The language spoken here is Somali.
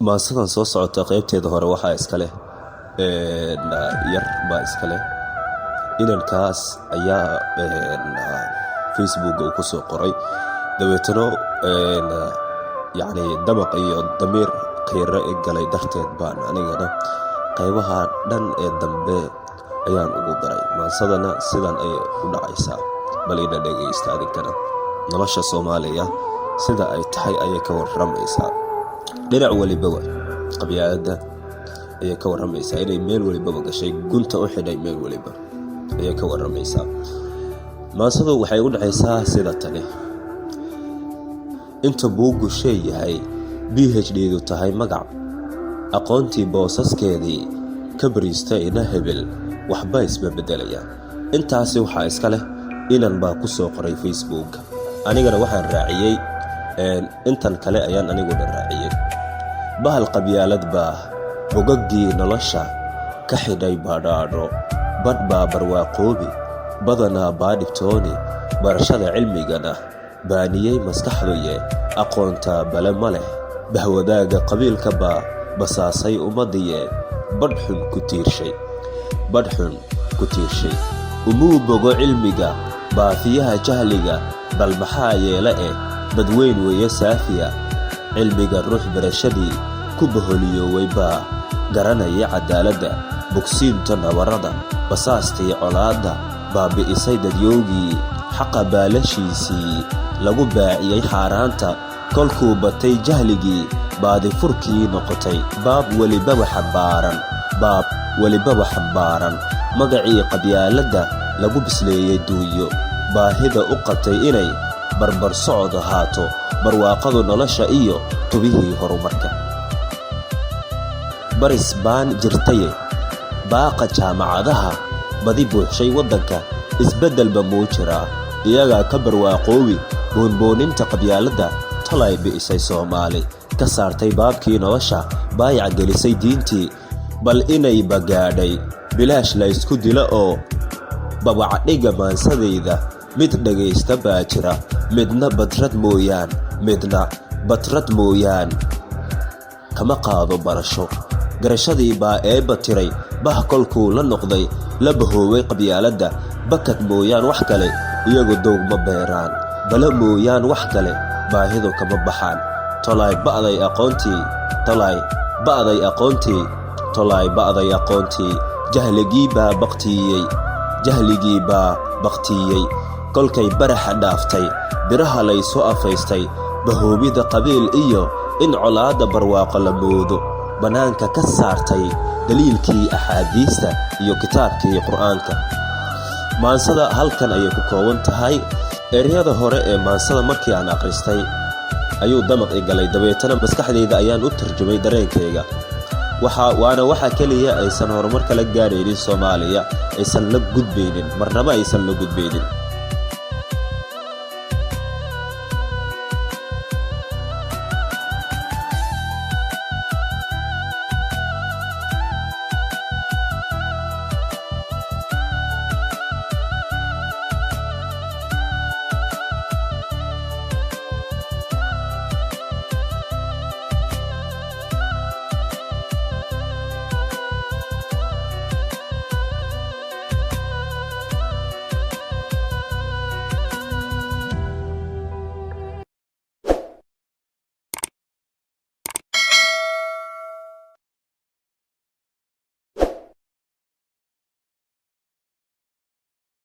maasadan soo socota qaybteeda hore waxaa iska leh yar baa iska leh inankaas ayaa Facebook uu ku soo qoray dabeetano yacni damaq iyo damiir qiiro i galay darteed baan anigana qaybaha dhan ee dambe ayaan ugu daray. maasadana sidan ay u dhacaysaa, bal ina dhegaysta adinkana. nolosha Soomaaliya sida ay tahay ayay ka warramaysaa. dhinac waliba qabyaalada ayay ka warramaysaa, inay meel waliba gashay, gunta u xidhay meel waliba ayay ka warramaysaa. maasadu waxay u dhacaysaa sida tani: inta buugu shay yahay, PhD-du tahay magac, aqoontii boosaskeedii ka bariista ina hebel, waxba isma beddelayaan. intaasi waxaa iska leh inan baa ku soo qoray Facebook, anigana waxaan raaciyey intan kale ayaan aniguna raaciyey. bahal qabyaalad baa bogaggii nolosha ka xidhay badhaadho, badh baa barwaaqoobi, badanaa baa dhibtooni, barashada cilmigana baaniyey maskaxduye, aqoonta bale ma leh, bahwadaaga qabiilka baa basaasay ummadiye, badh xun ku tiirshay, umuu bogo cilmiga, baafiyaha jahliga, bal maxaa yeele dadweyn weeye saafiya, cilmiga ruux barashadii ku baholiyooway baa garanaya cadaaladda, bogsiinta nabarada, basaastii colaadda, baabi'isay dadyoogii, xaqa baalashiisii lagu baaciyey xaaraanta, kolkuu batay jahligii, baadifurkii noqotay, baab welibaba xambaaran, magacii qabyaaladda lagu bisleeyey duunyo, baahida u qabtay inay barbar socod ahaato, barwaaqadu nolosha iyo tubihii horumarka. baris baan jirtaye, baaqa jaamacadaha badi buuxshay waddanka, isbeddelba muu jiraa, iyagaa ka barwaaqoobi, boonbooninta qabyaaladda talay bi'isay Soomaali, ka saartay baabkii nolosha, baayac gelisay diintii, bal inay bagaadhay bilaash la isku dilo oo babacdhiga maansadayda, mid dhagaysta baa jira, midna badrad mooyaan kama qaado barasho. garashadii baa eebba tiray, bah kolkuu la noqday, la bahooway qabyaaladda, bakad mooyaan wax kale iyagu dowgma beeraan, bale mooyaan wax kale baahidu kama baxaan. tolaay ba'day aqoontii, jahligii baa baktiyey, kolkay baraxa dhaaftay, biraha laysoo afaystay, bahoobida qabiil iyo in colaadda barwaaqo la moodo, bannaanka ka saartay daliilkii axaadiista iyo kitaabkii qur'aanka. maansada halkan ayay ku kooban tahay. ereyada hore ee maansada markii aan akhristay ayuu damaq i galay, dabeetana maskaxdayda ayaan u tarjumay dareenkayga. waana waxa keliya aysan horumar kala gaaraynin Soomaaliya, aysan la gudbaynin, marnaba aysan la gudbaynin.